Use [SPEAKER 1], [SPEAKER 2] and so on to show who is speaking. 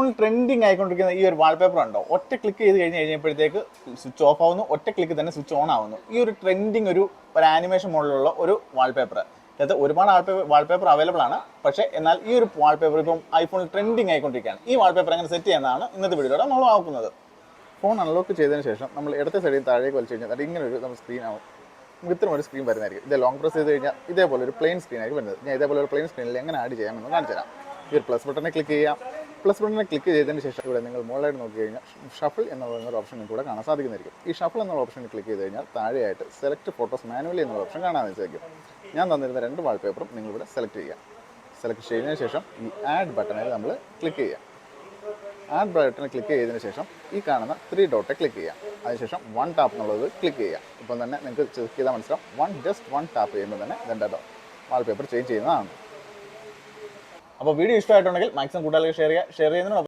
[SPEAKER 1] IPhone trending ആയിക്കൊണ്ടിരിക്കുന്ന ഈ ഒരു wallpaper ഉണ്ടോ, ഒറ്റ ക്ലിക്ക് ചെയ്ത് കഴിഞ്ഞപ്പോഴത്തേക്ക് സ്വിച്ച് ഓഫ് ആവുന്നു, ഒറ്റ ക്ലിക്ക് തന്നെ സ്വിച്ച് ഓൺ ആവുന്നു. ഈ ഒരു ട്രെൻഡിങ് ഒരു ആനിമേഷൻ മോഡലുള്ള ഒരു വാൾപേപ്പർ, അതായത് ഒരുപാട് വാൾപേപ്പർ അവൈലബിൾ ആണ്. പക്ഷേ എന്നാൽ ഈ ഒരു വാൾപേപ്പർ ഇപ്പം ഐഫോണിൽ ട്രെൻഡിങ് ആയിക്കൊണ്ടിരിക്കുകയാണ്. ഈ വാൾപേപ്പർ എങ്ങനെ സെറ്റ് ചെയ്യുന്നതാണ് ഇന്നത്തെ വീഡിയോയുടെ നമ്മൾ നോക്കുന്നത്. ഫോൺ അൺലോക്ക് ചെയ്തതിന് ശേഷം നമ്മൾ ഇടത്തെ സൈഡിൽ താഴേക്ക് വലിച്ചു കഴിഞ്ഞാൽ അത് ഇങ്ങനെ ഒരു നമ്മൾ സ്ക്രീൻ ആവും. ഇത്തരം ഒരു സ്ക്രീൻ വരുന്നതായിരിക്കും. ഇത് ലോങ് പ്രസ് ചെയ്ത് കഴിഞ്ഞാൽ ഇതേപോലെ ഒരു പ്ലെയിൻ സ്ക്രീൻ ആയിരിക്കും വരുന്നത്. ഞാൻ ഇതേപോലെ ഒരു പ്ലെയിൻ സ്ക്രീനിൽ എങ്ങനെ ആഡ് ചെയ്യാമെന്ന് കാണിച്ചു തരാം. ഈ ഒരു പ്ലസ് ബട്ടനെ ക്ലിക്ക് ചെയ്യാം. പ്ലസ് ബട്ടനെ ക്ലിക്ക് ചെയ്തതിന് ശേഷം ഇവിടെ നിങ്ങൾ മുകളിലായിട്ട് നോക്കി കഴിഞ്ഞാൽ ഷഫിൾ എന്നുള്ള ഒരു ഓപ്ഷൻ നിങ്ങൾക്ക് ഇവിടെ കാണാൻ സാധിക്കുന്നതായിരിക്കും. ഈ ഷഫിൾ എന്നുള്ള ഓപ്ഷനിൽ ക്ലിക്ക് ചെയ്ത് കഴിഞ്ഞാൽ താഴെയായിട്ട് സെലക്ട് ഫോട്ടോസ് മാനുവലി എന്നുള്ള ഓപ്ഷൻ കാണാൻ സാധിക്കും. ഞാൻ തന്നിരുന്ന 2 വാൾപേപ്പറും നിങ്ങളിവിടെ സെലക്ട് ചെയ്യുക. സെലക്ട് ചെയ്തതിന് ശേഷം ഈ ആഡ് ബട്ടണിൽ നമ്മൾ ക്ലിക്ക് ചെയ്യുക. ആഡ് ബട്ടണിൽ ക്ലിക്ക് ചെയ്തതിന് ശേഷം ഈ കാണുന്ന 3 ഡോട്ടെ ക്ലിക്ക് ചെയ്യാം. അതിനുശേഷം 1 ടാപ്പ് എന്നുള്ളത് ക്ലിക്ക് ചെയ്യുക. ഇപ്പം തന്നെ നിങ്ങൾക്ക് ചെക്ക് ചെയ്താൽ മനസ്സിലാവും, ജസ്റ്റ് 1 ടാപ്പ് ചെയ്യുമ്പോൾ തന്നെ ഇതിൻ്റെ വാൾപേപ്പർ ചേഞ്ച് ചെയ്യുന്നതാണ്. അപ്പോൾ വീഡിയോ ഇഷ്ടമായിട്ടുണ്ടെങ്കിൽ മാക്സിമം കൂടുതൽ ഷെയർ ചെയ്യുന്നതിനോടൊപ്പം